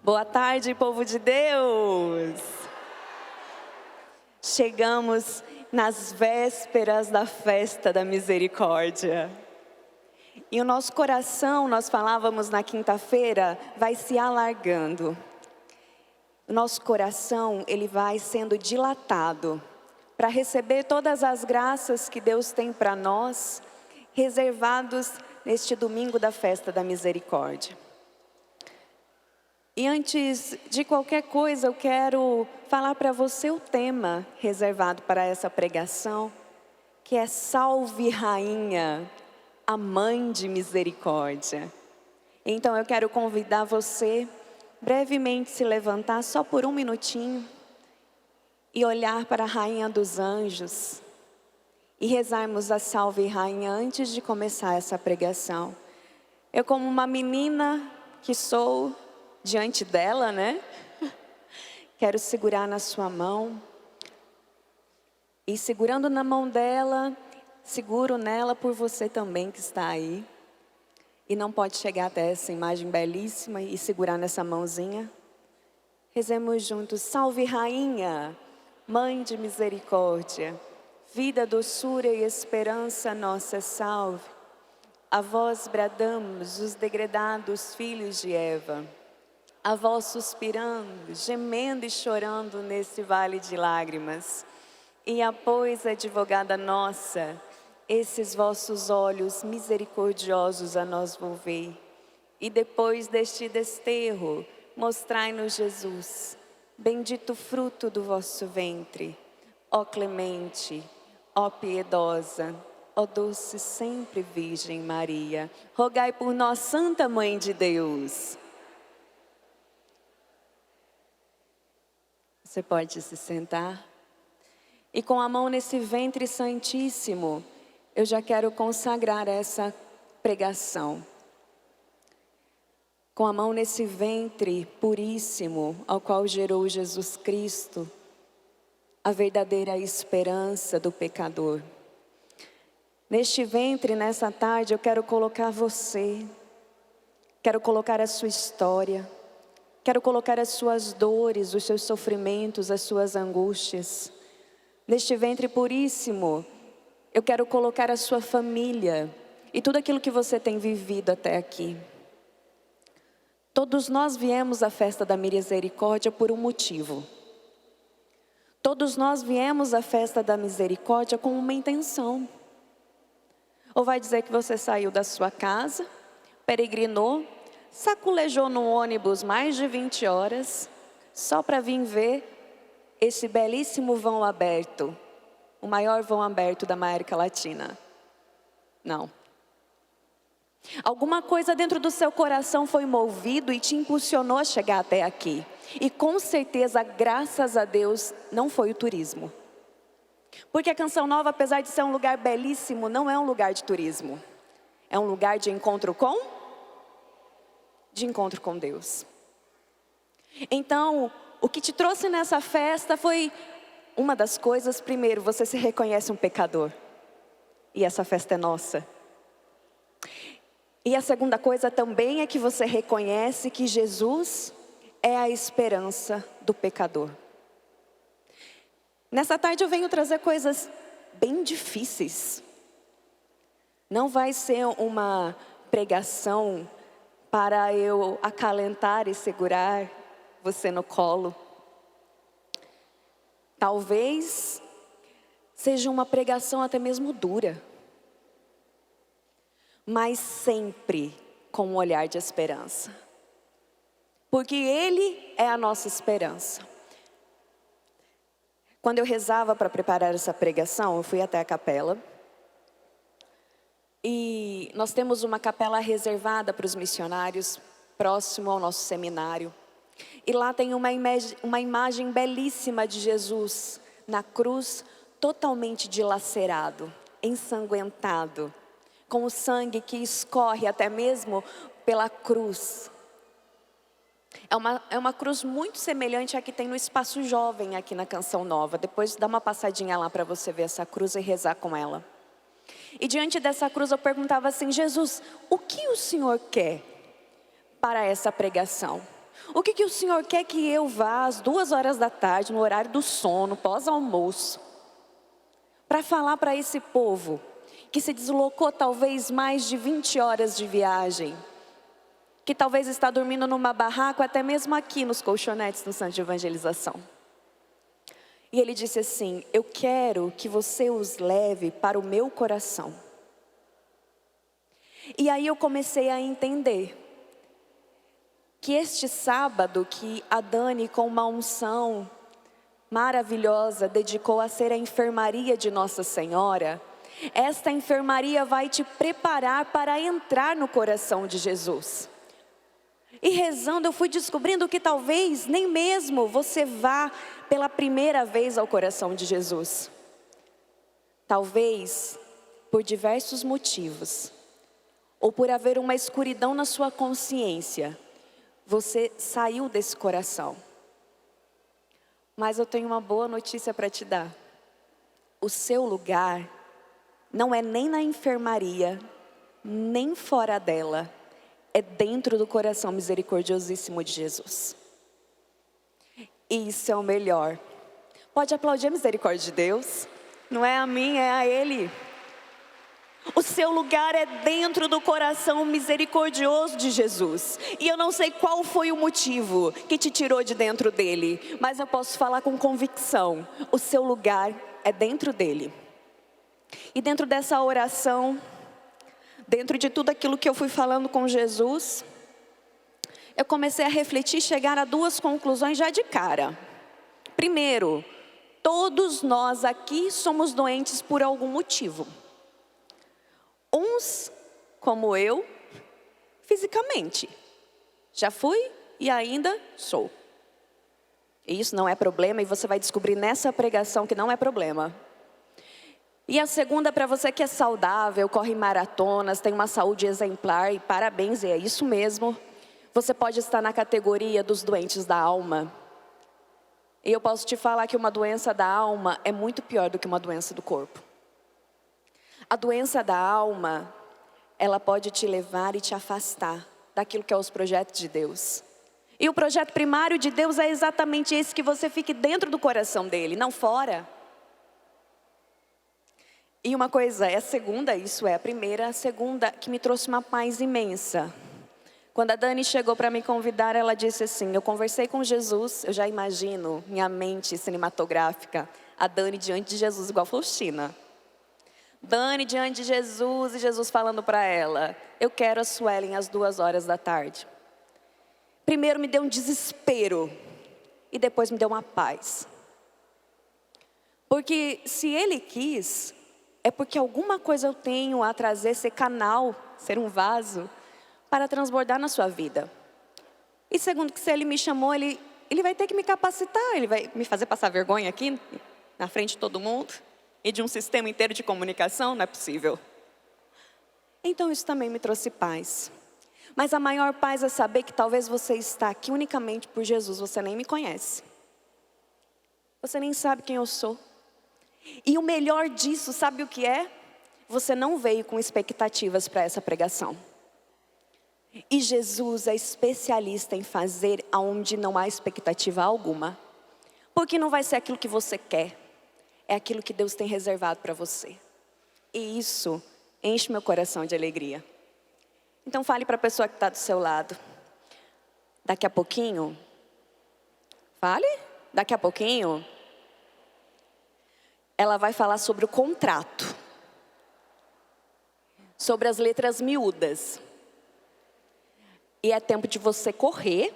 Boa tarde, povo de Deus! Chegamos nas vésperas da festa da misericórdia. E o nosso coração, nós falávamos na quinta-feira, vai se alargando. O nosso coração, ele vai sendo dilatado para receber todas as graças que Deus tem para nós, reservados neste domingo da festa da misericórdia. E antes de qualquer coisa, eu quero falar para você o tema reservado para essa pregação, que é Salve Rainha, a Mãe de Misericórdia. Então eu quero convidar você brevemente se levantar só por um minutinho e olhar para a Rainha dos Anjos e rezarmos a Salve Rainha antes de começar essa pregação. Eu, como uma menina que sou, diante dela, né? Quero segurar na sua mão. E segurando na mão dela, seguro nela por você também que está aí. E não pode chegar até essa imagem belíssima e segurar nessa mãozinha. Rezemos juntos. Salve Rainha, Mãe de Misericórdia. Vida, doçura e esperança nossa salve. A vós bradamos os degredados filhos de Eva. A vós suspirando, gemendo e chorando nesse vale de lágrimas. E após, advogada nossa, esses vossos olhos misericordiosos a nós volvei. E depois deste desterro, mostrai-nos Jesus, bendito fruto do vosso ventre. Ó clemente, ó piedosa, ó doce sempre Virgem Maria, rogai por nós, Santa Mãe de Deus. Você pode se sentar. E com a mão nesse ventre santíssimo, eu já quero consagrar essa pregação. Com a mão nesse ventre puríssimo, ao qual gerou Jesus Cristo, a verdadeira esperança do pecador. Neste ventre, nessa tarde, eu quero colocar você, quero colocar a sua história, quero colocar as suas dores, os seus sofrimentos, as suas angústias. Neste ventre puríssimo, eu quero colocar a sua família e tudo aquilo que você tem vivido até aqui. Todos nós viemos à festa da misericórdia por um motivo. Todos nós viemos à festa da misericórdia com uma intenção. Ou vai dizer que você saiu da sua casa, peregrinou, saculejou num ônibus mais de 20 horas, só para vir ver esse belíssimo vão aberto, o maior vão aberto da América Latina. Não. Alguma coisa dentro do seu coração foi movido e te impulsionou a chegar até aqui. E com certeza, graças a Deus, não foi o turismo. Porque a Canção Nova, apesar de ser um lugar belíssimo, não é um lugar de turismo. É um lugar de encontro com Deus. Então, o que te trouxe nessa festa foi uma das coisas. Primeiro, você se reconhece um pecador. E essa festa é nossa. E a segunda coisa também é que você reconhece que Jesus é a esperança do pecador. Nessa tarde eu venho trazer coisas bem difíceis. Não vai ser uma pregação para eu acalentar e segurar você no colo. Talvez seja uma pregação até mesmo dura, mas sempre com um olhar de esperança. Porque Ele é a nossa esperança. Quando eu rezava para preparar essa pregação, eu fui até a capela. E nós temos uma capela reservada para os missionários, próximo ao nosso seminário. E lá tem uma imagem belíssima de Jesus na cruz, totalmente dilacerado, ensanguentado, com o sangue que escorre até mesmo pela cruz. É uma cruz muito semelhante à que tem no Espaço Jovem aqui na Canção Nova. Depois dá uma passadinha lá para você ver essa cruz e rezar com ela. E diante dessa cruz eu perguntava assim: Jesus, o que o Senhor quer para essa pregação? O que o Senhor quer que eu vá às 2 horas da tarde, no horário do sono, pós-almoço, para falar para esse povo que se deslocou talvez mais de 20 horas de viagem, que talvez está dormindo numa barraca, até mesmo aqui nos colchonetes no Centro de Evangelização. E ele disse assim: eu quero que você os leve para o meu coração. E aí eu comecei a entender que este sábado que a Dani, com uma unção maravilhosa, dedicou a ser a enfermaria de Nossa Senhora, esta enfermaria vai te preparar para entrar no coração de Jesus. E rezando eu fui descobrindo que talvez nem mesmo você vá pela primeira vez ao coração de Jesus. Talvez por diversos motivos, ou por haver uma escuridão na sua consciência, você saiu desse coração. Mas eu tenho uma boa notícia para te dar. O seu lugar não é nem na enfermaria, nem fora dela. É dentro do coração misericordiosíssimo de Jesus. E isso é o melhor. Pode aplaudir a misericórdia de Deus. Não é a mim, é a Ele. O seu lugar é dentro do coração misericordioso de Jesus. E eu não sei qual foi o motivo que te tirou de dentro dele, mas eu posso falar com convicção: o seu lugar é dentro dele. E dentro dessa oração, dentro de tudo aquilo que eu fui falando com Jesus, eu comecei a refletir e chegar a 2 conclusões já de cara. Primeiro, todos nós aqui somos doentes por algum motivo. Uns, como eu, fisicamente. Já fui e ainda sou. E isso não é problema, e você vai descobrir nessa pregação que não é problema. E a segunda, para você que é saudável, corre maratonas, tem uma saúde exemplar, e parabéns, é isso mesmo. Você pode estar na categoria dos doentes da alma. E eu posso te falar que uma doença da alma é muito pior do que uma doença do corpo. A doença da alma, ela pode te levar e te afastar daquilo que é os projetos de Deus. E o projeto primário de Deus é exatamente esse, que você fique dentro do coração dele, não fora. E uma coisa, é a segunda, isso é a primeira, a segunda que me trouxe uma paz imensa. Quando a Dani chegou para me convidar, ela disse assim: eu conversei com Jesus, eu já imagino, minha mente cinematográfica, a Dani diante de Jesus igual Faustina. Dani diante de Jesus e Jesus falando para ela: eu quero a Suelen às 2 horas da tarde. Primeiro me deu um desespero e depois me deu uma paz. Porque se Ele quis, é porque alguma coisa eu tenho a trazer, ser canal, ser um vaso, para transbordar na sua vida. E segundo, que se Ele me chamou, Ele vai ter que me capacitar, Ele vai me fazer passar vergonha aqui, na frente de todo mundo, e de um sistema inteiro de comunicação, não é possível. Então isso também me trouxe paz. Mas a maior paz é saber que talvez você está aqui unicamente por Jesus, você nem me conhece. Você nem sabe quem eu sou. E o melhor disso, sabe o que é? Você não veio com expectativas para essa pregação. E Jesus é especialista em fazer aonde não há expectativa alguma. Porque não vai ser aquilo que você quer, é aquilo que Deus tem reservado para você. E isso enche meu coração de alegria. Então fale para a pessoa que está do seu lado: daqui a pouquinho, daqui a pouquinho, ela vai falar sobre o contrato, sobre as letras miúdas. E é tempo de você correr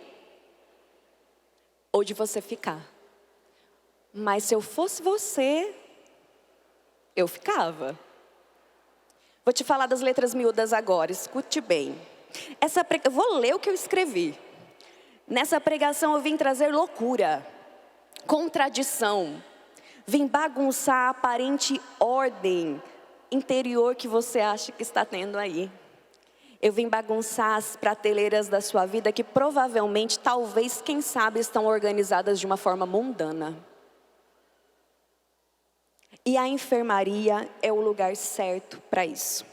ou de você ficar. Mas se eu fosse você, eu ficava. Vou te falar das letras miúdas agora, escute bem. Eu vou ler o que eu escrevi. Nessa pregação eu vim trazer loucura, contradição. Vim bagunçar a aparente ordem interior que você acha que está tendo aí. Eu vim bagunçar as prateleiras da sua vida que provavelmente, talvez, quem sabe, estão organizadas de uma forma mundana. E a enfermaria é o lugar certo para isso.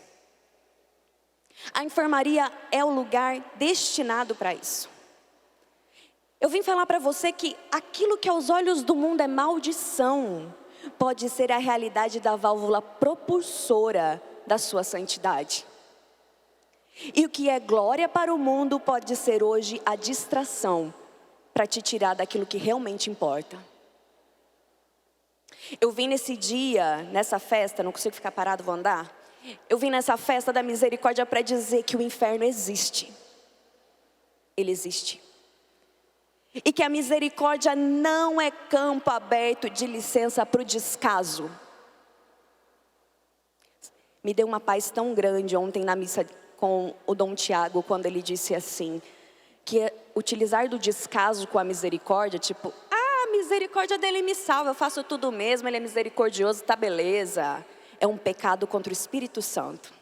A enfermaria é o lugar destinado para isso. Eu vim falar para você que aquilo que aos olhos do mundo é maldição, pode ser a realidade da válvula propulsora da sua santidade. E o que é glória para o mundo pode ser hoje a distração para te tirar daquilo que realmente importa. Eu vim nesse dia, nessa festa, não consigo ficar parado, vou andar. Eu vim nessa festa da misericórdia para dizer que o inferno existe. Ele existe. E que a misericórdia não é campo aberto de licença para o descaso. Me deu uma paz tão grande ontem na missa com o Dom Tiago, quando ele disse assim, que utilizar do descaso com a misericórdia, tipo, a misericórdia dele me salva, eu faço tudo mesmo, ele é misericordioso, tá beleza. É um pecado contra o Espírito Santo.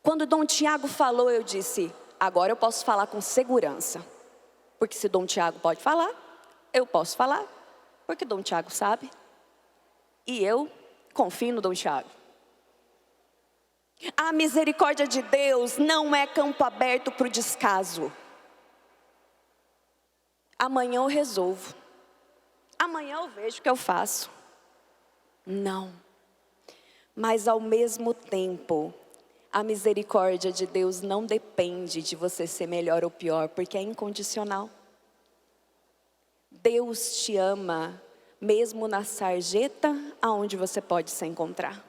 Quando o Dom Tiago falou, eu disse, agora eu posso falar com segurança. Porque se Dom Tiago pode falar, eu posso falar, porque Dom Tiago sabe. E eu confio no Dom Tiago. A misericórdia de Deus não é campo aberto para o descaso. Amanhã eu resolvo. Amanhã eu vejo o que eu faço. Não. Mas ao mesmo tempo, a misericórdia de Deus não depende de você ser melhor ou pior, porque é incondicional. Deus te ama, mesmo na sarjeta aonde você pode se encontrar.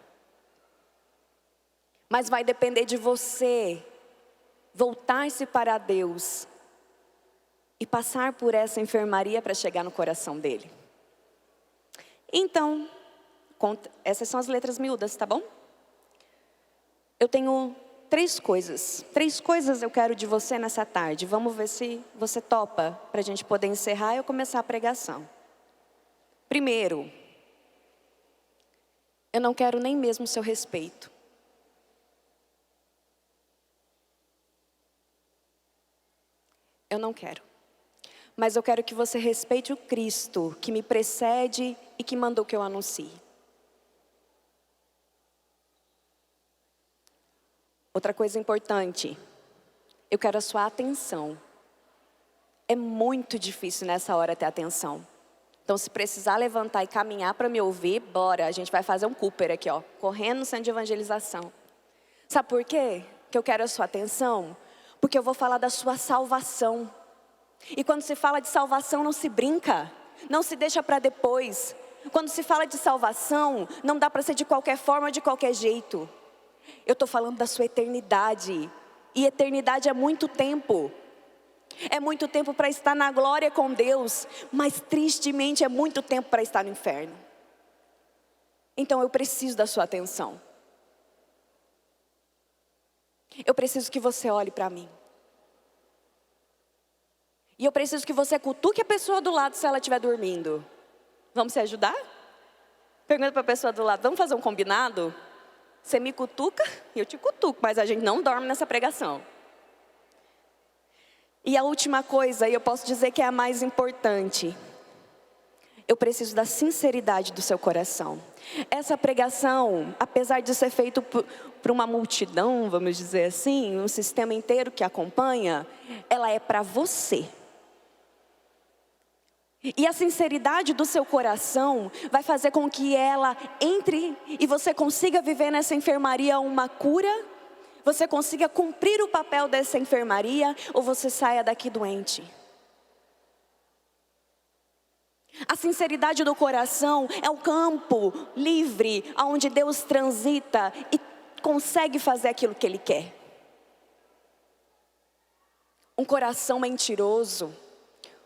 Mas vai depender de você voltar-se para Deus e passar por essa enfermaria para chegar no coração dele. Então, essas são as letras miúdas, tá bom? Eu tenho 3 coisas. 3 coisas eu quero de você nessa tarde. Vamos ver se você topa para a gente poder encerrar e eu começar a pregação. Primeiro, eu não quero nem mesmo o seu respeito. Eu não quero. Mas eu quero que você respeite o Cristo que me precede e que mandou que eu anuncie. Outra coisa importante, eu quero a sua atenção. É muito difícil nessa hora ter atenção. Então, se precisar levantar e caminhar para me ouvir, bora, a gente vai fazer um Cooper aqui, ó, correndo no centro de evangelização. Sabe por quê que eu quero a sua atenção? Porque eu vou falar da sua salvação. E quando se fala de salvação, não se brinca, não se deixa para depois. Quando se fala de salvação, não dá para ser de qualquer forma ou de qualquer jeito. Eu estou falando da sua eternidade. E eternidade é muito tempo. É muito tempo para estar na glória com Deus. Mas tristemente é muito tempo para estar no inferno. Então eu preciso da sua atenção. Eu preciso que você olhe para mim. E eu preciso que você cutuque a pessoa do lado se ela estiver dormindo. Vamos se ajudar? Pergunta para a pessoa do lado, vamos fazer um combinado? Você me cutuca e eu te cutuco, mas a gente não dorme nessa pregação. E a última coisa, e eu posso dizer que é a mais importante. Eu preciso da sinceridade do seu coração. Essa pregação, apesar de ser feita por uma multidão, vamos dizer assim, um sistema inteiro que acompanha, ela é para você. E a sinceridade do seu coração vai fazer com que ela entre e você consiga viver nessa enfermaria uma cura, você consiga cumprir o papel dessa enfermaria ou você saia daqui doente. A sinceridade do coração é o campo livre onde Deus transita e consegue fazer aquilo que Ele quer. Um coração mentiroso,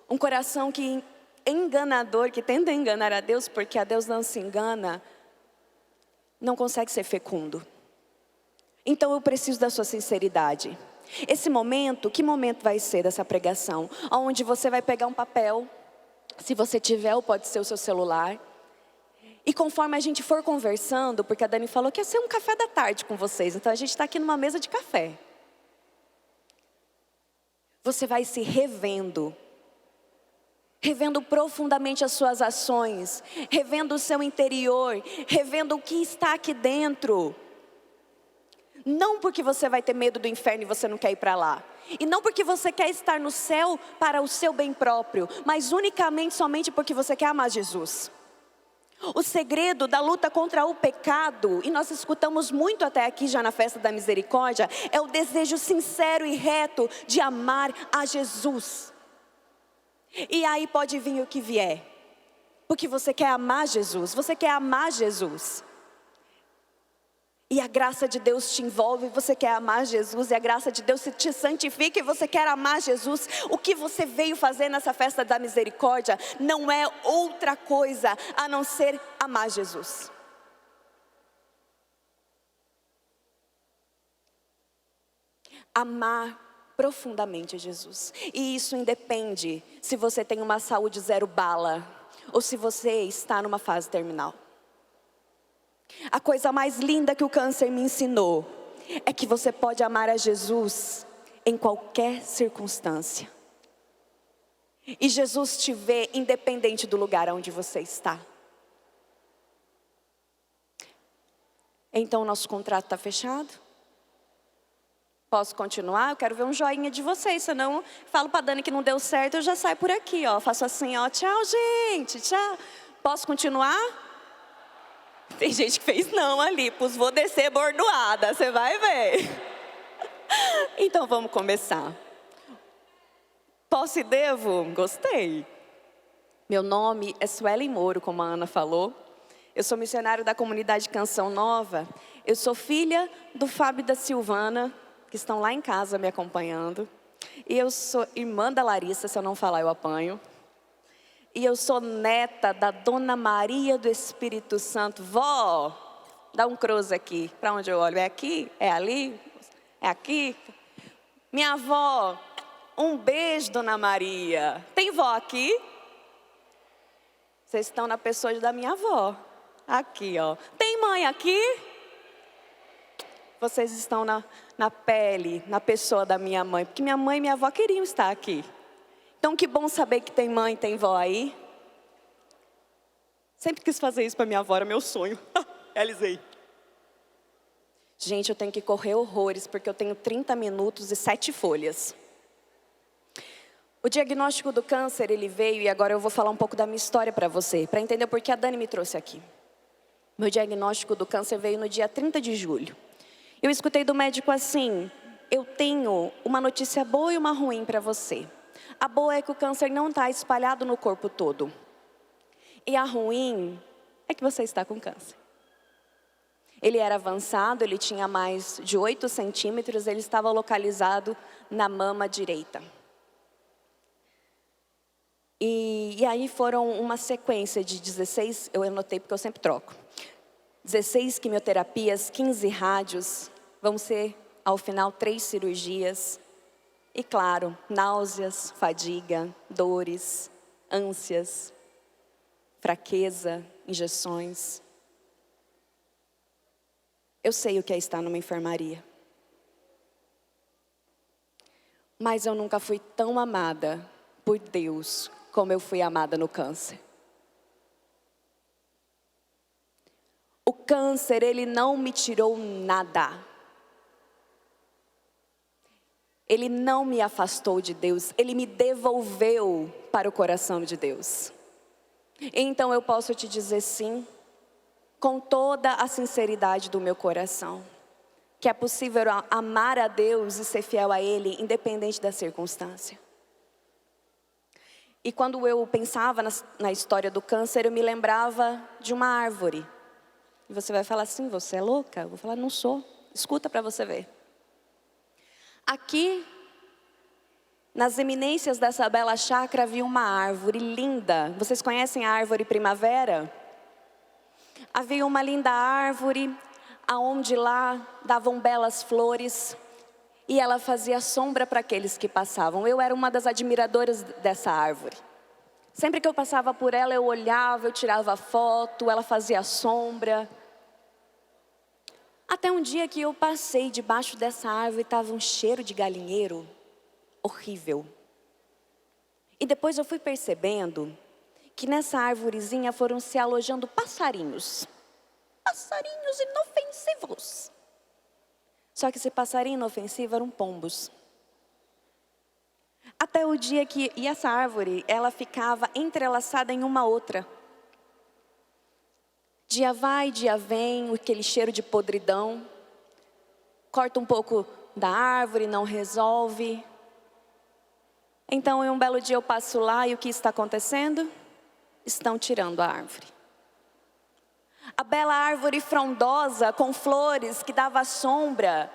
um coração que enganador, que tenta enganar a Deus, porque a Deus não se engana, não consegue ser fecundo. Então eu preciso da sua sinceridade. Esse momento, que momento vai ser dessa pregação? Onde você vai pegar um papel, se você tiver, ou pode ser o seu celular. E conforme a gente for conversando, porque a Dani falou que ia ser um café da tarde com vocês, então a gente está aqui numa mesa de café. Você vai se revendo profundamente as suas ações, revendo o seu interior, revendo o que está aqui dentro. Não porque você vai ter medo do inferno e você não quer ir para lá. E não porque você quer estar no céu para o seu bem próprio, mas unicamente somente porque você quer amar Jesus. O segredo da luta contra o pecado, e nós escutamos muito até aqui já na festa da misericórdia, é o desejo sincero e reto de amar a Jesus. E aí pode vir o que vier, porque você quer amar Jesus, você quer amar Jesus. E a graça de Deus te envolve, você quer amar Jesus, e a graça de Deus te santifica e você quer amar Jesus. O que você veio fazer nessa festa da misericórdia não é outra coisa a não ser amar Jesus. Amar profundamente Jesus. E isso independe se você tem uma saúde 0 bala ou se você está numa fase terminal. A coisa mais linda que o câncer me ensinou é que você pode amar a Jesus em qualquer circunstância. E Jesus te vê independente do lugar onde você está. Então nosso contrato está fechado? Posso continuar? Eu quero ver um joinha de vocês, senão falo para a Dani que não deu certo, eu já saio por aqui, ó. Faço assim, ó, tchau gente, tchau. Posso continuar? Tem gente que fez não ali, vou descer bordoada, você vai ver. Então vamos começar. Posso e devo? Gostei. Meu nome é Suelen Moro, como a Ana falou. Eu sou missionário da comunidade Canção Nova. Eu sou filha do Fábio e da Silvana, que estão lá em casa me acompanhando. E eu sou irmã da Larissa, se eu não falar eu apanho. E eu sou neta da Dona Maria do Espírito Santo. Vó, dá um cruze aqui. Para onde eu olho? É aqui? É ali? É aqui? Minha avó, um beijo, Dona Maria. Tem vó aqui? Vocês estão na pessoa da minha avó. Aqui, ó. Tem mãe aqui? Vocês estão na pele, na pessoa da minha mãe. Porque minha mãe e minha avó queriam estar aqui. Então, que bom saber que tem mãe e tem vó aí. Sempre quis fazer isso para minha avó, era meu sonho. Realizei. Gente, eu tenho que correr horrores, porque eu tenho 30 minutos e 7 folhas. O diagnóstico do câncer, ele veio, e agora eu vou falar um pouco da minha história para você, para entender por que a Dani me trouxe aqui. Meu diagnóstico do câncer veio no dia 30 de julho. Eu escutei do médico assim: eu tenho uma notícia boa e uma ruim para você. A boa é que o câncer não está espalhado no corpo todo. E a ruim é que você está com câncer. Ele era avançado, ele tinha mais de 8 centímetros, ele estava localizado na mama direita. E aí foram uma sequência de 16, eu anotei porque eu sempre troco. 16 quimioterapias, 15 rádios, vão ser ao final 3 cirurgias. E claro, náuseas, fadiga, dores, ânsias, fraqueza, injeções. Eu sei o que é estar numa enfermaria. Mas eu nunca fui tão amada por Deus como eu fui amada no câncer. O câncer, ele não me tirou nada. Ele não me afastou de Deus, ele me devolveu para o coração de Deus. Então eu posso te dizer sim, com toda a sinceridade do meu coração, que é possível amar a Deus e ser fiel a Ele, independente da circunstância. E quando eu pensava na história do câncer, eu me lembrava de uma árvore. E você vai falar assim, você é louca? Eu vou falar, não sou. Escuta para você ver. Aqui, nas eminências dessa bela chácara, havia uma árvore linda. Vocês conhecem a árvore primavera? Havia uma linda árvore, aonde lá davam belas flores, e ela fazia sombra para aqueles que passavam. Eu era uma das admiradoras dessa árvore. Sempre que eu passava por ela, eu olhava, eu tirava foto, ela fazia sombra. Até um dia que eu passei debaixo dessa árvore, estava um cheiro de galinheiro horrível. E depois eu fui percebendo que nessa árvorezinha foram se alojando passarinhos. Passarinhos inofensivos. Só que esse passarinho inofensivo eram pombos. Até o dia que... E essa árvore, ela ficava entrelaçada em uma outra. Dia vai, dia vem, aquele cheiro de podridão. Corta um pouco da árvore, não resolve. Então, em um belo dia eu passo lá e o que está acontecendo? Estão tirando a árvore. A bela árvore frondosa, com flores, que dava sombra,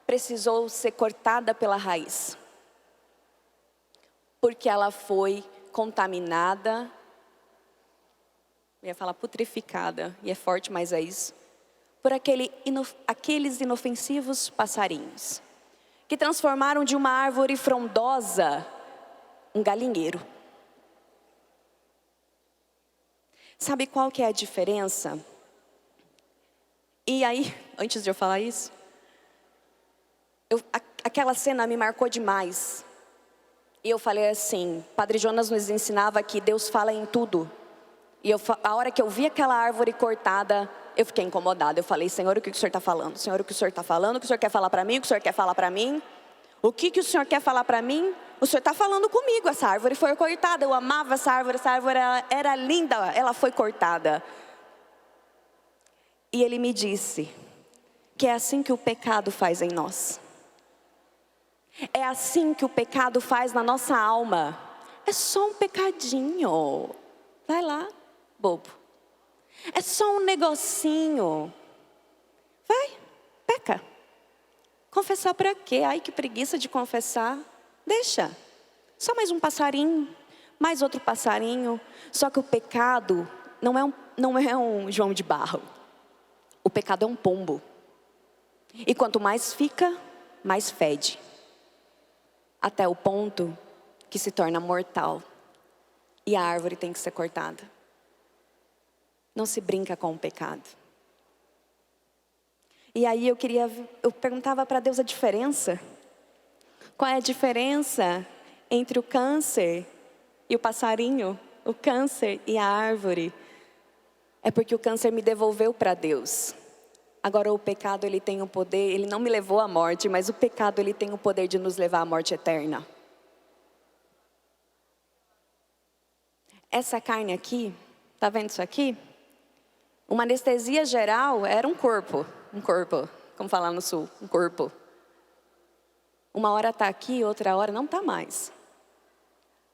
precisou ser cortada pela raiz. Porque ela foi contaminada, eu ia falar putrificada, e é forte, mas é isso, por aqueles inofensivos passarinhos, que transformaram de uma árvore frondosa um galinheiro. Sabe qual que é a diferença? E aí, antes de eu falar isso, aquela cena me marcou demais. E eu falei assim, Padre Jonas nos ensinava que Deus fala em tudo. E a hora que eu vi aquela árvore cortada, eu fiquei incomodada. Eu falei, Senhor, o que o Senhor está falando? Senhor, o que o Senhor está falando? O que o Senhor quer falar para mim? O que o Senhor quer falar para mim? O que o Senhor quer falar para mim? O Senhor está falando comigo, essa árvore foi cortada. Eu amava essa árvore era linda, ela foi cortada. E Ele me disse que é assim que o pecado faz em nós. É assim que o pecado faz na nossa alma. É só um pecadinho. Vai lá, bobo. É só um negocinho. Vai, peca. Confessar para quê? Ai, que preguiça de confessar. Deixa. Só mais um passarinho, mais outro passarinho. Só que o pecado não é um João de Barro. O pecado é um pombo. E quanto mais fica, mais fede. Até o ponto que se torna mortal. E a árvore tem que ser cortada. Não se brinca com o pecado. E aí eu perguntava para Deus a diferença. Qual é a diferença entre o câncer e o passarinho? O câncer e a árvore? É porque o câncer me devolveu para Deus. Agora o pecado, ele tem o poder, ele não me levou à morte, mas o pecado, ele tem o poder de nos levar à morte eterna. Essa carne aqui, tá vendo isso aqui? Uma anestesia geral era um corpo, como falar no sul, um corpo. Uma hora está aqui, outra hora não está mais.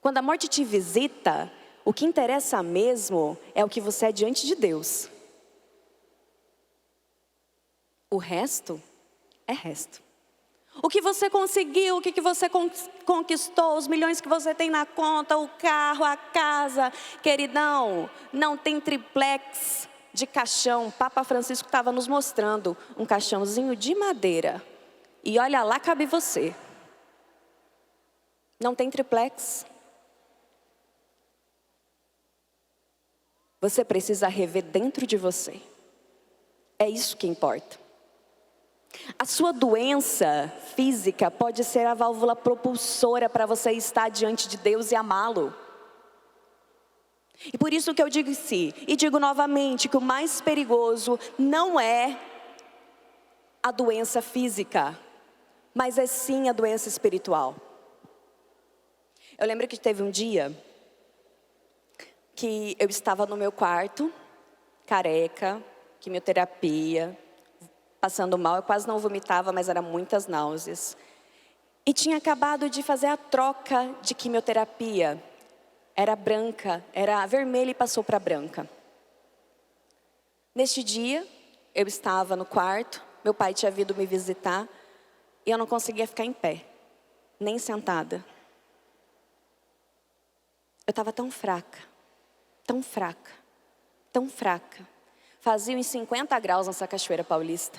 Quando a morte te visita, o que interessa mesmo é o que você é diante de Deus. O resto é resto. O que você conseguiu, o que você conquistou, os milhões que você tem na conta, o carro, a casa. Queridão, não tem triplex de caixão. Papa Francisco estava nos mostrando um caixãozinho de madeira. E olha lá, cabe você. Não tem triplex. Você precisa rever dentro de você. É isso que importa. A sua doença física pode ser a válvula propulsora para você estar diante de Deus e amá-lo. E por isso que eu digo e digo novamente, que o mais perigoso não é a doença física, mas é sim a doença espiritual. Eu lembro que teve um dia que eu estava no meu quarto, careca, quimioterapia, passando mal, eu quase não vomitava, mas eram muitas náuseas. E tinha acabado de fazer a troca de quimioterapia. Era branca, era vermelha e passou para branca. Neste dia, eu estava no quarto, meu pai tinha vindo me visitar, e eu não conseguia ficar em pé, nem sentada. Eu estava tão fraca, tão fraca, tão fraca. Fazia uns 50 graus nessa cachoeira paulista.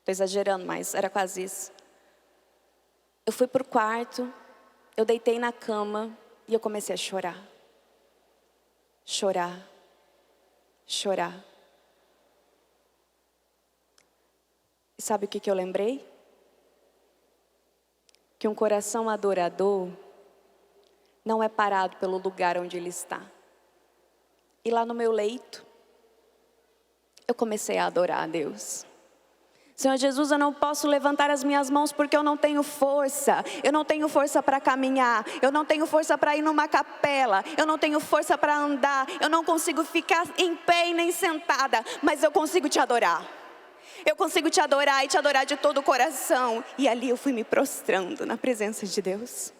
Estou exagerando, mas era quase isso. Eu fui para o quarto, eu deitei na cama e eu comecei a chorar. Chorar, chorar. E sabe o que eu lembrei? Que um coração adorador não é parado pelo lugar onde ele está. E lá no meu leito, eu comecei a adorar a Deus. Senhor Jesus, eu não posso levantar as minhas mãos porque eu não tenho força. Eu não tenho força para caminhar. Eu não tenho força para ir numa capela. Eu não tenho força para andar. Eu não consigo ficar em pé e nem sentada. Mas eu consigo te adorar. Eu consigo te adorar e te adorar de todo o coração. E ali eu fui me prostrando na presença de Deus.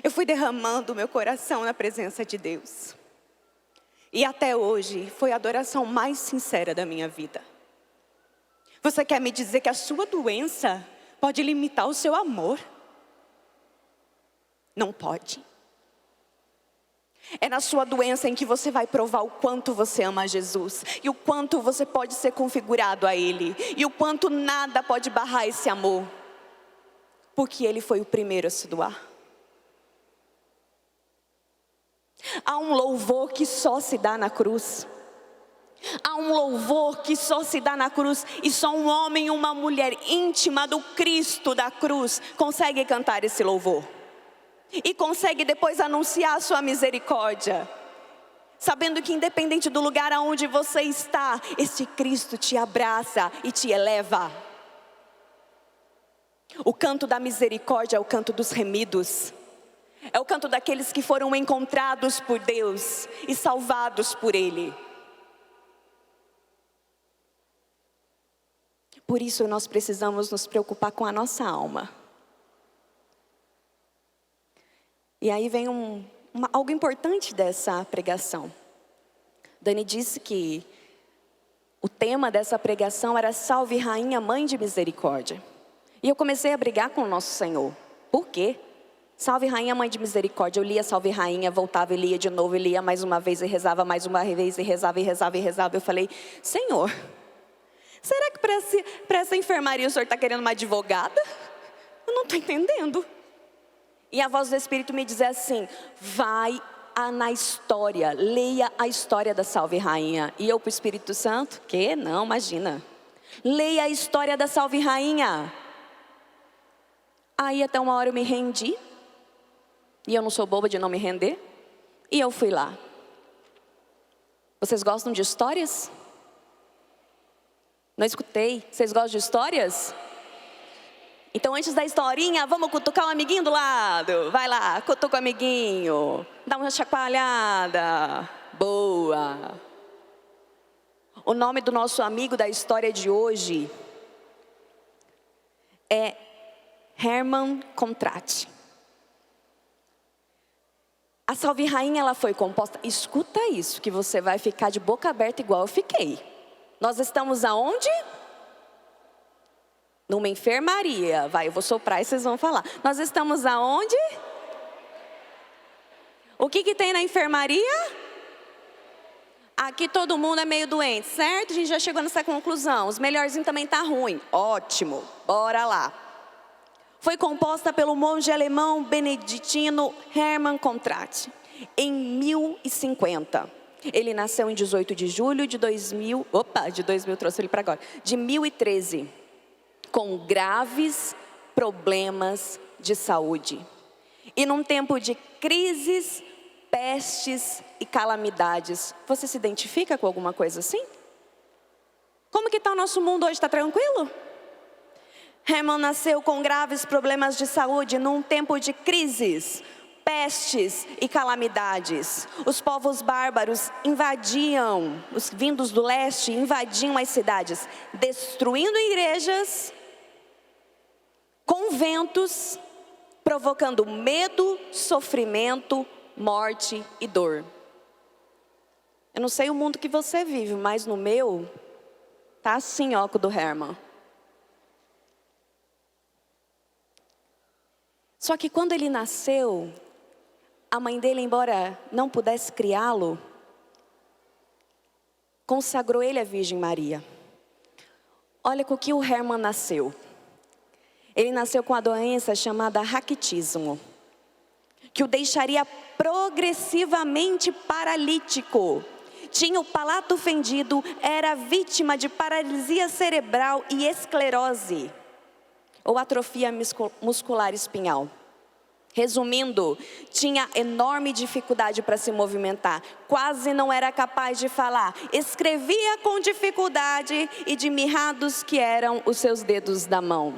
Eu fui derramando o meu coração na presença de Deus. E até hoje foi a adoração mais sincera da minha vida. Você quer me dizer que a sua doença pode limitar o seu amor? Não pode. É na sua doença em que você vai provar o quanto você ama Jesus. E o quanto você pode ser configurado a Ele. E o quanto nada pode barrar esse amor. Porque Ele foi o primeiro a se doar. Há um louvor que só se dá na cruz. Há um louvor que só se dá na cruz. E só um homem e uma mulher íntima do Cristo da cruz consegue cantar esse louvor. E consegue depois anunciar a sua misericórdia. Sabendo que independente do lugar aonde você está, este Cristo te abraça e te eleva. O canto da misericórdia é o canto dos remidos. É o canto daqueles que foram encontrados por Deus e salvados por Ele. Por isso nós precisamos nos preocupar com a nossa alma. E aí vem algo importante dessa pregação. Dani disse que o tema dessa pregação era Salve Rainha, Mãe de Misericórdia. E eu comecei a brigar com o nosso Senhor. Por quê? Salve Rainha, Mãe de Misericórdia. Eu lia Salve Rainha, voltava e lia de novo, e lia mais uma vez e rezava mais uma vez e rezava e rezava e rezava. Eu falei, Senhor, será que para essa enfermaria o Senhor está querendo uma advogada? Eu não estou entendendo. E a voz do Espírito me diz assim, vai na história, leia a história da Salve Rainha. E eu para o Espírito Santo, que? Não, imagina. Leia a história da Salve Rainha. Aí até uma hora eu me rendi. E eu não sou boba de não me render. E eu fui lá. Vocês gostam de histórias? Não escutei. Vocês gostam de histórias? Então antes da historinha, vamos cutucar o amiguinho do lado. Vai lá, cutuca o amiguinho. Dá uma chacoalhada. Boa. O nome do nosso amigo da história de hoje é Herman Contratti. A Salve Rainha, ela foi composta, escuta isso, que você vai ficar de boca aberta igual eu fiquei. Nós estamos aonde? Numa enfermaria. Vai, eu vou soprar e vocês vão falar. Nós estamos aonde? O que tem na enfermaria? Aqui todo mundo é meio doente, certo? A gente já chegou nessa conclusão. Os melhorzinhos também tá ruim. Ótimo, bora lá. Foi composta pelo monge alemão beneditino Herman Contratti, em 1050. Ele nasceu em 18 de julho de 2000, trouxe ele para agora, de 1013, com graves problemas de saúde. E num tempo de crises, pestes e calamidades. Você se identifica com alguma coisa assim? Como que está o nosso mundo hoje? Está tranquilo? Herman nasceu com graves problemas de saúde num tempo de crises, pestes e calamidades. Os povos bárbaros invadiam, os vindos do leste invadiam as cidades, destruindo igrejas, conventos, provocando medo, sofrimento, morte e dor. Eu não sei o mundo que você vive, mas no meu, tá assim, ó, com o do Herman. Só que quando ele nasceu, a mãe dele, embora não pudesse criá-lo, consagrou ele à Virgem Maria. Olha com o que o Herman nasceu. Ele nasceu com a doença chamada raquitismo, que o deixaria progressivamente paralítico. Tinha o palato fendido, era vítima de paralisia cerebral e esclerose, ou atrofia muscular espinhal. Resumindo, tinha enorme dificuldade para se movimentar, quase não era capaz de falar, escrevia com dificuldade e de mirrados que eram os seus dedos da mão.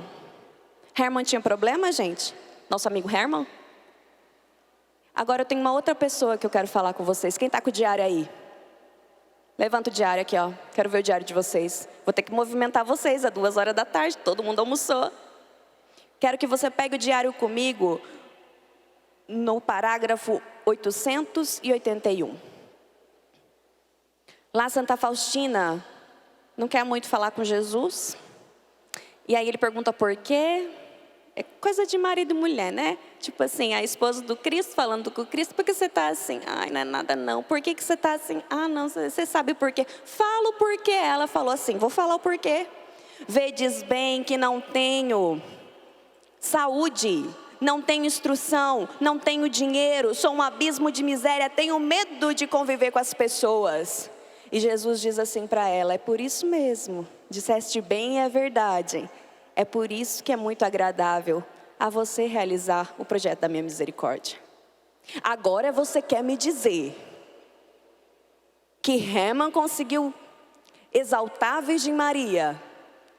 Herman tinha problema, gente? Nosso amigo Herman? Agora eu tenho uma outra pessoa que eu quero falar com vocês. Quem está com o diário aí? Levanta o diário aqui, ó. Quero ver o diário de vocês. Vou ter que movimentar vocês às 14h, todo mundo almoçou. Quero que você pegue o diário comigo no parágrafo 881. Lá Santa Faustina não quer muito falar com Jesus. E aí ele pergunta por quê. É coisa de marido e mulher, né? Tipo assim, a esposa do Cristo falando com o Cristo, por que você está assim? Ai, não é nada não. Por que você está assim? Ah, não, você sabe por quê. Fala o porquê. Ela falou assim, vou falar o porquê. Vedes bem que não tenho saúde, não tenho instrução, não tenho dinheiro, sou um abismo de miséria, tenho medo de conviver com as pessoas. E Jesus diz assim para ela, é por isso mesmo, disseste bem e é verdade. É por isso que é muito agradável a você realizar o projeto da minha misericórdia. Agora você quer me dizer que Herman conseguiu exaltar a Virgem Maria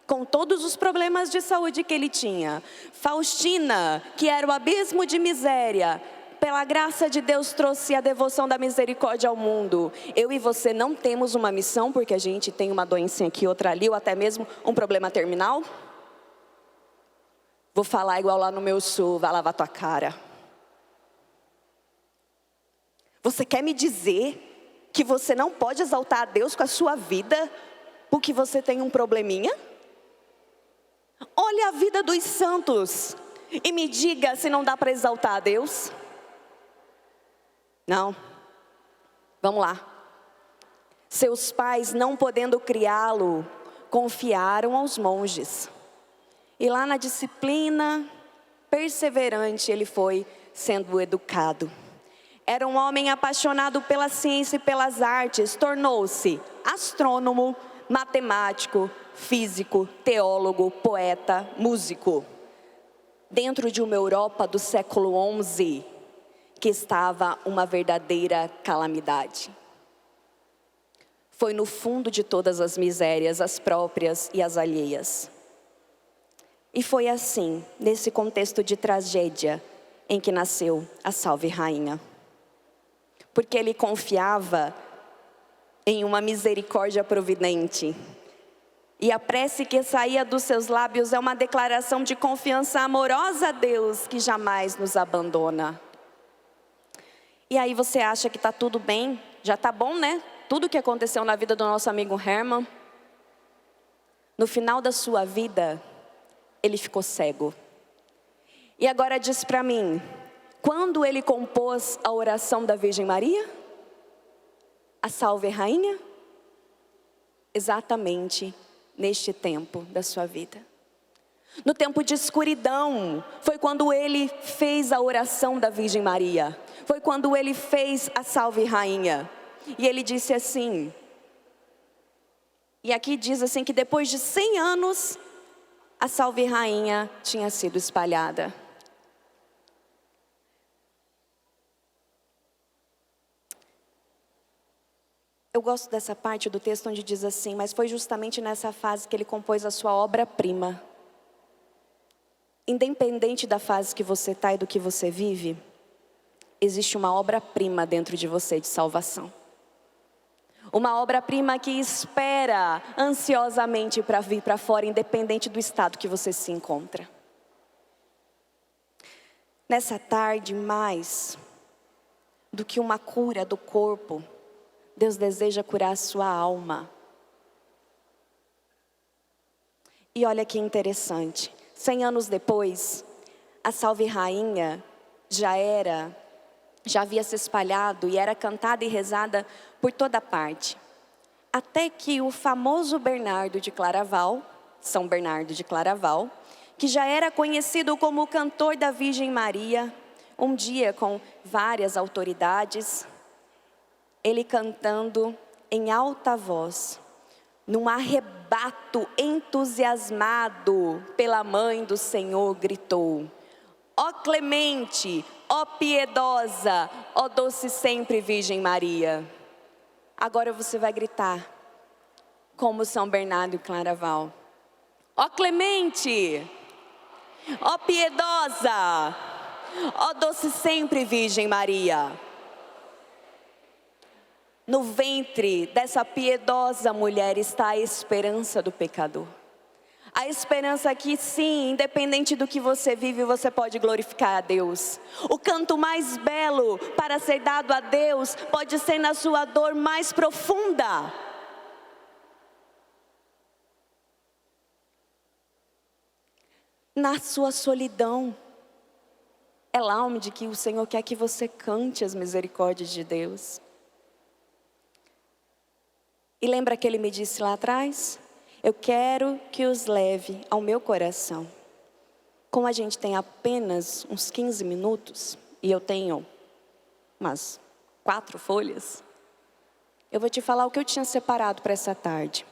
com todos os problemas de saúde que ele tinha. Faustina, que era o abismo de miséria, pela graça de Deus trouxe a devoção da misericórdia ao mundo. Eu e você não temos uma missão porque a gente tem uma doença aqui, outra ali, ou até mesmo um problema terminal? Vou falar igual lá no meu sul, vai lavar tua cara. Você quer me dizer que você não pode exaltar a Deus com a sua vida porque você tem um probleminha? Olha a vida dos santos e me diga se não dá para exaltar a Deus. Não. Vamos lá. Seus pais, não podendo criá-lo, confiaram aos monges. E lá na disciplina perseverante ele foi sendo educado. Era um homem apaixonado pela ciência e pelas artes, tornou-se astrônomo, matemático, físico, teólogo, poeta, músico. Dentro de uma Europa do século XI, que estava uma verdadeira calamidade. Foi no fundo de todas as misérias, as próprias e as alheias. E foi assim, nesse contexto de tragédia, em que nasceu a Salve Rainha. Porque ele confiava em uma misericórdia providente. E a prece que saía dos seus lábios é uma declaração de confiança amorosa a Deus, que jamais nos abandona. E aí você acha que está tudo bem? Já está bom, né? Tudo que aconteceu na vida do nosso amigo Herman. No final da sua vida, ele ficou cego. E agora diz para mim, quando ele compôs a oração da Virgem Maria? A Salve Rainha? Exatamente neste tempo da sua vida. No tempo de escuridão, foi quando ele fez a oração da Virgem Maria. Foi quando ele fez a Salve Rainha. E ele disse assim, e aqui diz assim que depois de 100 anos, a Salve Rainha tinha sido espalhada. Eu gosto dessa parte do texto onde diz assim, mas foi justamente nessa fase que ele compôs a sua obra-prima. Independente da fase que você está e do que você vive, existe uma obra-prima dentro de você de salvação. Uma obra-prima que espera ansiosamente para vir para fora, independente do estado que você se encontra. Nessa tarde, mais do que uma cura do corpo, Deus deseja curar a sua alma. E olha que interessante, 100 anos depois, a Salve Rainha já havia se espalhado e era cantada e rezada por toda parte. Até que o famoso Bernardo de Claraval, São Bernardo de Claraval, que já era conhecido como o cantor da Virgem Maria, um dia com várias autoridades, ele cantando em alta voz, num arrebato entusiasmado pela mãe do Senhor, gritou: Ó clemente, ó piedosa, ó doce sempre Virgem Maria. Agora você vai gritar, como São Bernardo e Claraval. Ó clemente, ó piedosa, ó doce sempre Virgem Maria. No ventre dessa piedosa mulher está a esperança do pecador. A esperança que sim, independente do que você vive, você pode glorificar a Deus. O canto mais belo para ser dado a Deus pode ser na sua dor mais profunda. Na sua solidão. É lá onde que o Senhor quer que você cante as misericórdias de Deus. E lembra que Ele me disse lá atrás? Eu quero que os leve ao meu coração. Como a gente tem apenas uns 15 minutos, e eu tenho umas 4 folhas, eu vou te falar o que eu tinha separado para essa tarde.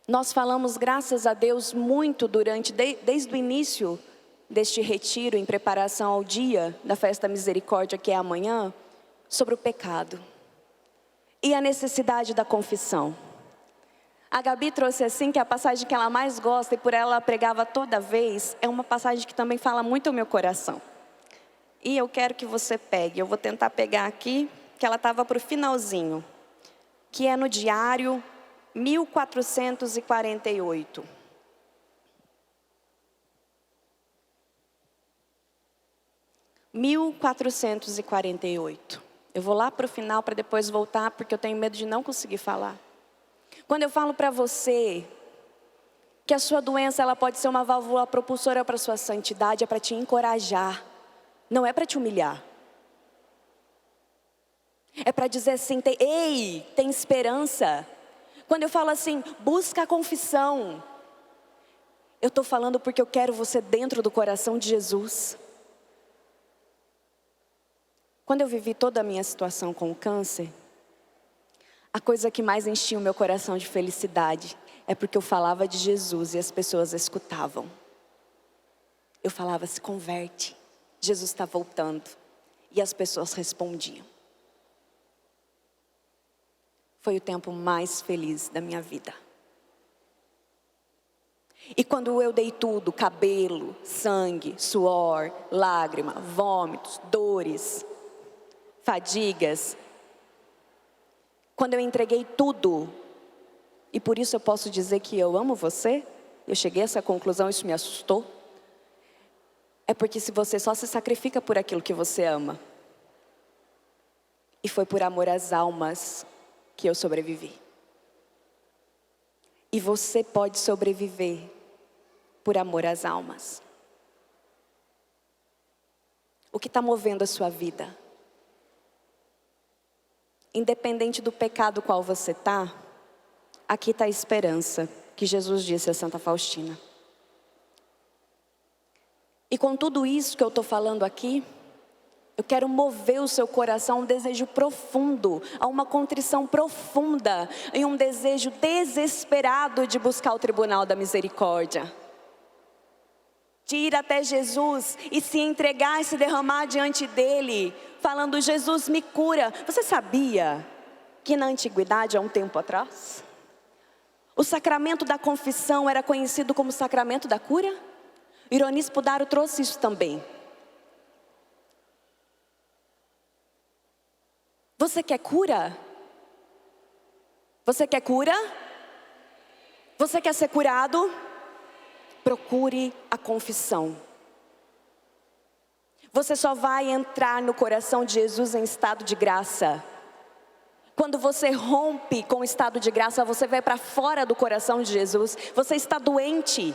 Nós falamos, graças a Deus, muito desde o início deste retiro, em preparação ao dia da Festa da Misericórdia, que é amanhã, sobre o pecado e a necessidade da confissão. A Gabi trouxe assim, que é a passagem que ela mais gosta e por ela pregava toda vez, é uma passagem que também fala muito ao meu coração. E eu quero que você pegue, eu vou tentar pegar aqui, que ela estava para o finalzinho, que é no diário 1448. Eu vou lá para o final para depois voltar, porque eu tenho medo de não conseguir falar. Quando eu falo para você que a sua doença ela pode ser uma válvula propulsora para a sua santidade, é para te encorajar, não é para te humilhar. É para dizer assim, ei, tem esperança. Quando eu falo assim, busca a confissão, eu estou falando porque eu quero você dentro do coração de Jesus. Quando eu vivi toda a minha situação com o câncer, a coisa que mais enchia o meu coração de felicidade é porque eu falava de Jesus e as pessoas escutavam. Eu falava, se converte, Jesus está voltando. E as pessoas respondiam. Foi o tempo mais feliz da minha vida. E quando eu dei tudo, cabelo, sangue, suor, lágrima, vômitos, dores, fadigas, quando eu entreguei tudo, e por isso eu posso dizer que eu amo você, eu cheguei a essa conclusão, isso me assustou, é porque se você só se sacrifica por aquilo que você ama, e foi por amor às almas que eu sobrevivi. E você pode sobreviver por amor às almas. O que está movendo a sua vida? Independente do pecado qual você está, aqui está a esperança que Jesus disse a Santa Faustina. E com tudo isso que eu estou falando aqui, eu quero mover o seu coração a um desejo profundo, a uma contrição profunda, em um desejo desesperado de buscar o tribunal da misericórdia. De ir até Jesus e se entregar e se derramar diante dele, falando, Jesus me cura. Você sabia que na antiguidade, há um tempo atrás, o sacramento da confissão era conhecido como sacramento da cura? Ironia Spudaro trouxe isso também. Você quer cura? Você quer cura? Você quer ser curado? Procure a confissão. Você só vai entrar no coração de Jesus em estado de graça. Quando você rompe com o estado de graça, você vai para fora do coração de Jesus. Você está doente.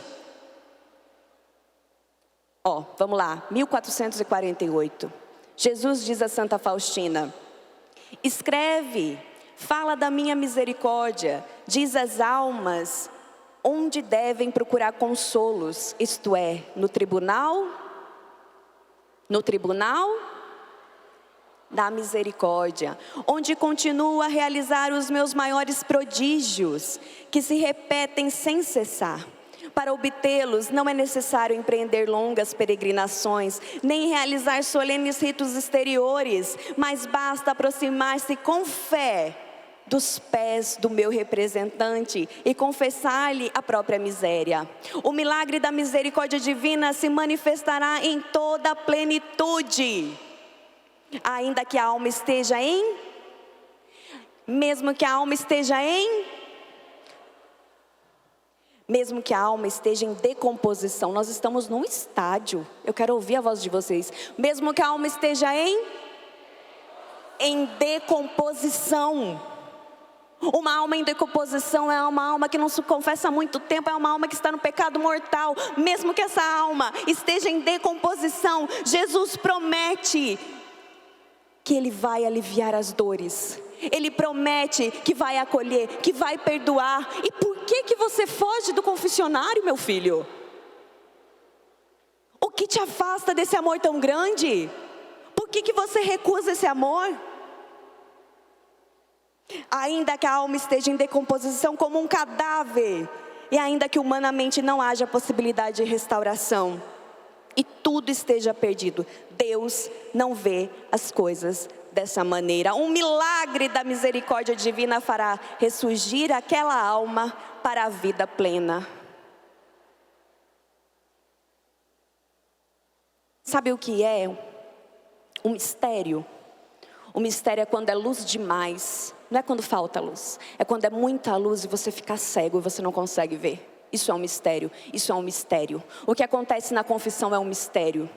Vamos lá, 1448. Jesus diz a Santa Faustina: escreve, fala da minha misericórdia, diz às almas onde devem procurar consolos, isto é, no tribunal da misericórdia, onde continuo a realizar os meus maiores prodígios, que se repetem sem cessar. Para obtê-los, não é necessário empreender longas peregrinações, nem realizar solenes ritos exteriores, mas basta aproximar-se com fé dos pés do meu representante e confessar-lhe a própria miséria. O milagre da misericórdia divina se manifestará em toda a plenitude, ainda que a alma esteja em, mesmo que a alma esteja em decomposição. Nós estamos num estádio, eu quero ouvir a voz de vocês. Mesmo que a alma esteja em decomposição. Uma alma em decomposição é uma alma que não se confessa há muito tempo, é uma alma que está no pecado mortal. Mesmo que essa alma esteja em decomposição, Jesus promete que Ele vai aliviar as dores. Ele promete que vai acolher, que vai perdoar. E por que você foge do confessionário, meu filho? O que te afasta desse amor tão grande? Por que você recusa esse amor? Ainda que a alma esteja em decomposição como um cadáver, e ainda que humanamente não haja possibilidade de restauração, e tudo esteja perdido, Deus não vê as coisas dessa maneira. Um milagre da misericórdia divina fará ressurgir aquela alma para a vida plena. Sabe o que é um mistério? O mistério é quando é luz demais. Não é quando falta luz. É quando é muita luz e você fica cego e você não consegue ver. Isso é um mistério. Isso é um mistério. O que acontece na confissão é um mistério.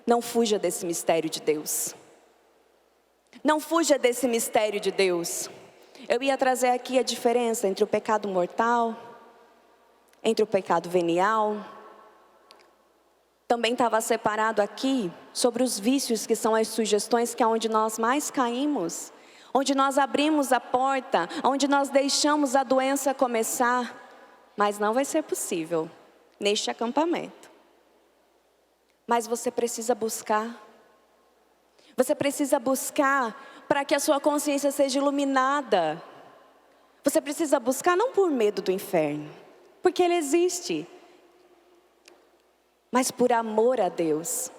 Não fuja desse mistério de Deus. Não fuja desse mistério de Deus. Eu ia trazer aqui a diferença entre o pecado mortal, entre o pecado venial. Também estava separado aqui sobre os vícios, que são as sugestões, que é onde nós mais caímos. Onde nós abrimos a porta, onde nós deixamos a doença começar. Mas não vai ser possível neste acampamento. Mas você precisa buscar. Você precisa buscar para que a sua consciência seja iluminada. Você precisa buscar não por medo do inferno, porque ele existe, mas por amor a Deus.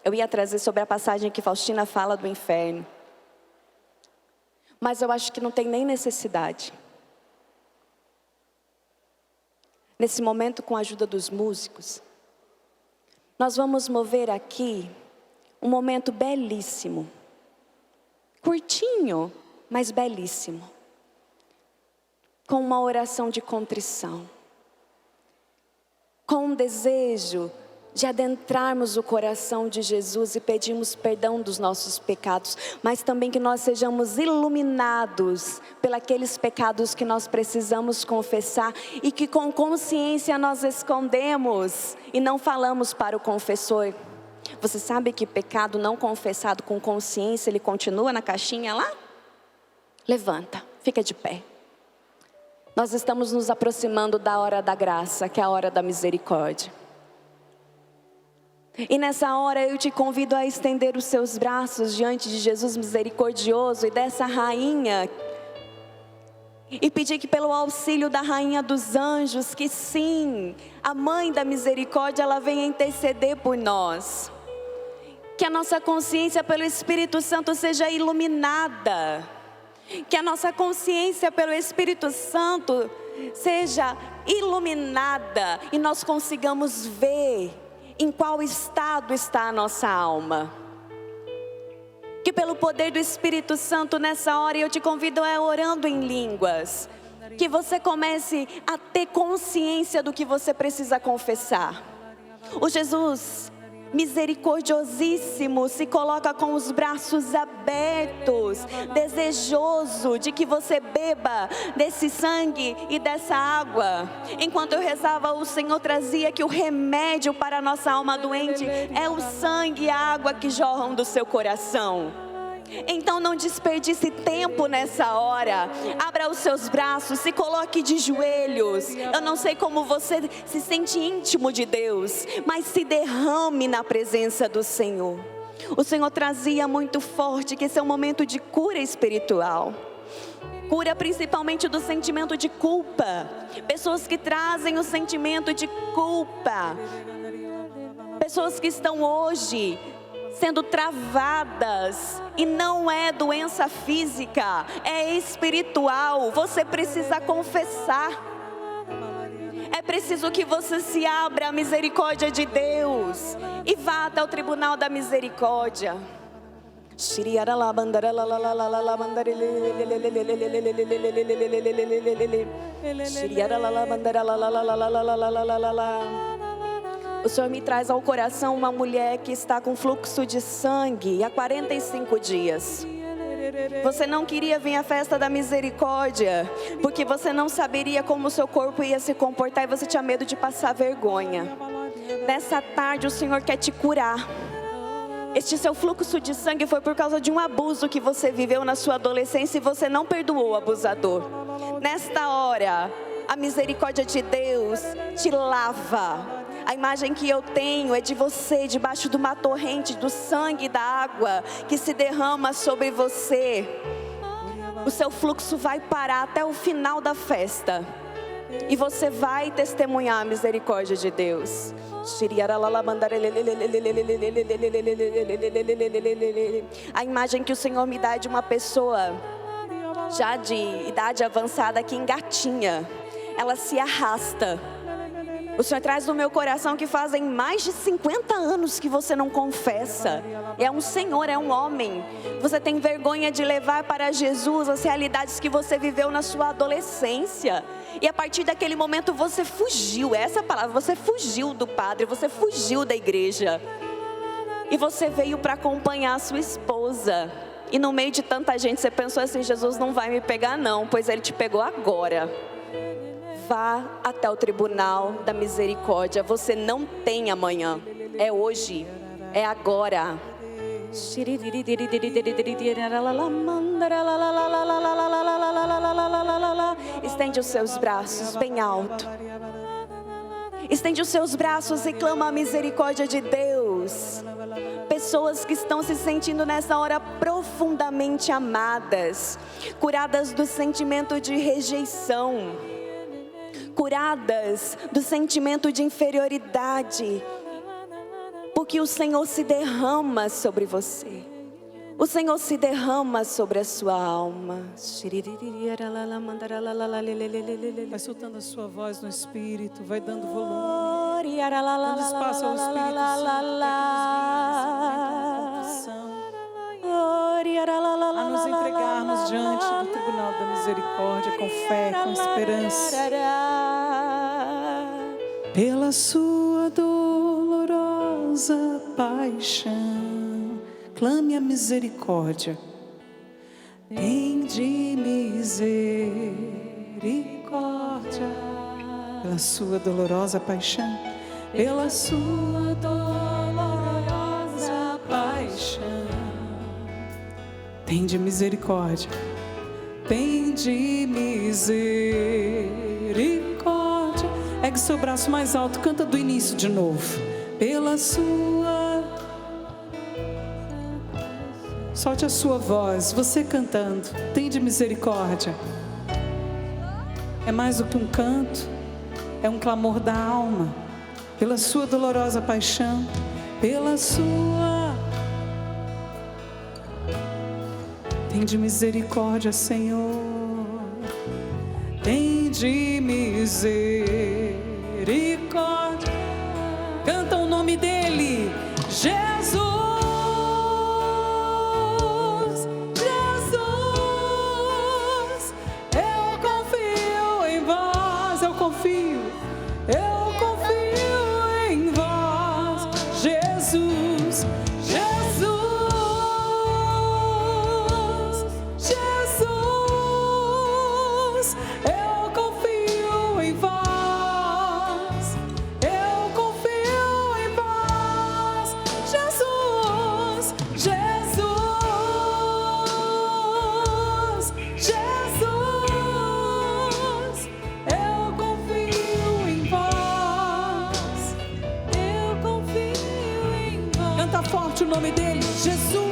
Eu ia trazer sobre a passagem que Faustina fala do inferno, mas eu acho que não tem nem necessidade. Nesse momento, com a ajuda dos músicos, nós vamos mover aqui um momento belíssimo, curtinho, mas belíssimo, com uma oração de contrição, com um desejo de adentrarmos o coração de Jesus e pedirmos perdão dos nossos pecados, mas também que nós sejamos iluminados pelos pecados que nós precisamos confessar e que com consciência nós escondemos e não falamos para o confessor. Você sabe que pecado não confessado com consciência, ele continua na caixinha lá? Levanta, fica de pé. Nós estamos nos aproximando da hora da graça, que é a hora da misericórdia. E nessa hora eu te convido a estender os seus braços diante de Jesus misericordioso e dessa rainha. E pedir que pelo auxílio da rainha dos anjos, que sim, a mãe da misericórdia, ela venha interceder por nós. Que a nossa consciência pelo Espírito Santo seja iluminada. Que a nossa consciência pelo Espírito Santo seja iluminada e nós consigamos ver em qual estado está a nossa alma. Que pelo poder do Espírito Santo nessa hora, eu te convido a orando em línguas, que você comece a ter consciência do que você precisa confessar. O Jesus misericordiosíssimo se coloca com os braços abertos, desejoso de que você beba desse sangue e dessa água. Enquanto eu rezava, o Senhor trazia que o remédio para a nossa alma doente é o sangue e a água que jorram do seu coração. Então não desperdice tempo nessa hora. Abra os seus braços, se coloque de joelhos. Eu não sei como você se sente íntimo de Deus, mas se derrame na presença do Senhor. O Senhor trazia muito forte que esse é um momento de cura espiritual. Cura principalmente do sentimento de culpa. Pessoas que trazem o sentimento de culpa. Pessoas que estão hoje sendo travadas, e não é doença física, é espiritual. Você precisa confessar. É preciso que você se abra à misericórdia de Deus e vá até o tribunal da misericórdia. O Senhor me traz ao coração uma mulher que está com fluxo de sangue há 45 dias. Você não queria vir à festa da misericórdia, porque você não saberia como o seu corpo ia se comportar e você tinha medo de passar vergonha. Nessa tarde o Senhor quer te curar. Este seu fluxo de sangue foi por causa de um abuso que você viveu na sua adolescência e você não perdoou o abusador. Nesta hora, a misericórdia de Deus te lava. A imagem que eu tenho é de você debaixo de uma torrente do sangue e da água que se derrama sobre você. O seu fluxo vai parar até o final da festa e você vai testemunhar a misericórdia de Deus. A imagem que o Senhor me dá é de uma pessoa já de idade avançada que engatinha. Ela se arrasta. O Senhor traz no meu coração que fazem mais de 50 anos que você não confessa. É um senhor, é um homem. Você tem vergonha de levar para Jesus as realidades que você viveu na sua adolescência. E a partir daquele momento você fugiu, essa palavra, você fugiu do padre, você fugiu da igreja. E você veio para acompanhar a sua esposa. E no meio de tanta gente você pensou assim, Jesus não vai me pegar não, pois Ele te pegou agora. Vá até o tribunal da misericórdia. Você não tem amanhã. É hoje. É agora. Estende os seus braços bem alto. Estende os seus braços e clama a misericórdia de Deus. Pessoas que estão se sentindo nessa hora profundamente amadas, curadas do sentimento de rejeição, curadas do sentimento de inferioridade, porque o Senhor se derrama sobre você. O Senhor se derrama sobre a sua alma. Vai soltando a sua voz no Espírito, vai dando volume, dando espaço ao Espírito Santo, a nos entregarmos diante do tribunal da misericórdia com fé, com esperança. Pela sua dolorosa paixão, clame a misericórdia. Tende misericórdia. Pela sua dolorosa paixão, pela sua dolorosa paixão, tende misericórdia. Tende misericórdia. Ergue seu braço mais alto, canta do início de novo. Pela sua... Solte a sua voz, você cantando. Tende misericórdia. É mais do que um canto, é um clamor da alma. Pela sua dolorosa paixão, pela sua... Tende misericórdia, Senhor. Tende misericórdia. Canta o nome dele, Jesus. Jesus, eu confio em vós. Eu confio em vós, Jesus. O nome dele, Jesus.